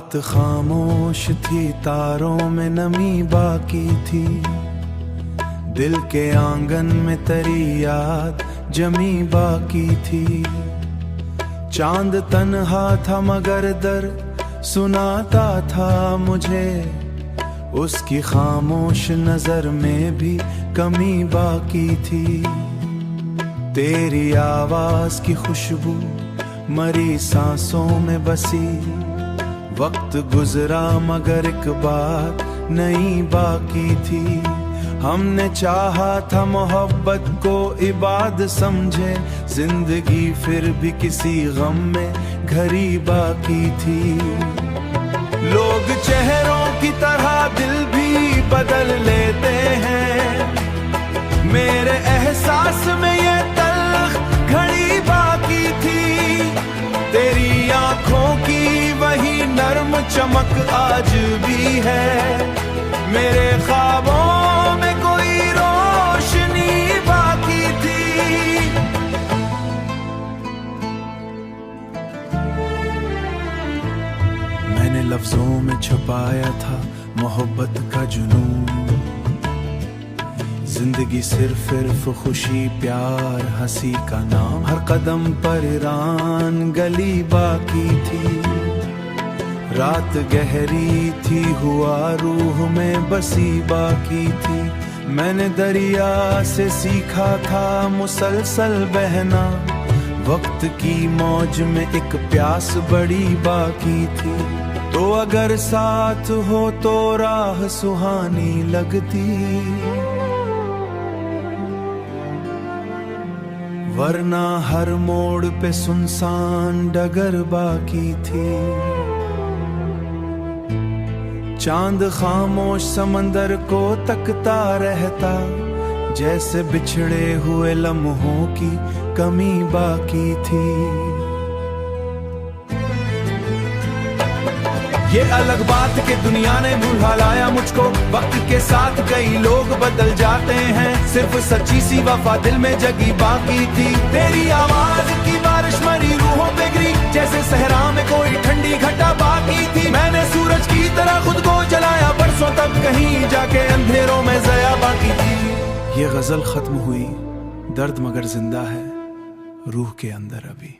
रात खामोश थी, तारों में नमी बाकी थी, दिल के आंगन में तेरी याद जमी बाकी थी। चांद तन्हा था मगर दर्द सुनाता था मुझे, उसकी खामोश नजर में भी कमी बाकी थी। तेरी आवाज की खुशबू मरी सांसों में बसी, वक्त गुजरा मगर एक बात नहीं बाकी थी। हमने चाहा था मोहब्बत को इबादत समझे, जिंदगी फिर भी किसी गम में घरी बाकी थी। लोग चेहरों की तरह दिल भी बदल लेते हैं, मेरे एहसास में ये तल्ख घड़ी बाकी थी। तेरी आंखों की वही नर्म चमक आज भी है, मेरे ख्वाबों में कोई रोशनी बाकी थी। मैंने लफ्जों में छुपाया था मोहब्बत का जुनून, जिंदगी सिर्फ खुशी प्यार हंसी का नाम। हर कदम पर ईरान गली बाकी थी, रात गहरी थी हुआ रूह में बसी बाकी थी। मैंने दरिया से सीखा था मुसलसल बहना, वक्त की मौज में एक प्यास बड़ी बाकी थी। तो अगर साथ हो तो राह सुहानी लगती, वरना हर मोड़ पे सुनसान डगर बाकी थी। चांद खामोश समंदर को तकता रहता, जैसे बिछड़े हुए लम्हों की कमी बाकी थी। ये अलग बात कि दुनिया ने भुला लाया मुझको, वक्त के साथ कई लोग बदल जाते हैं, सिर्फ सच्ची सी वफा दिल में जगी बाकी थी। तेरी आवाज की बारिश मरी रूहों पे गिरी, जैसे सहरा में कोई ठंडी घटा बाकी थी। मैंने सूरज की तरह खुद को जलाया बरसों तक, कहीं जाके अंधेरों में ज़या बाकी थी। ये गजल खत्म हुई, दर्द मगर जिंदा है रूह के अंदर अभी।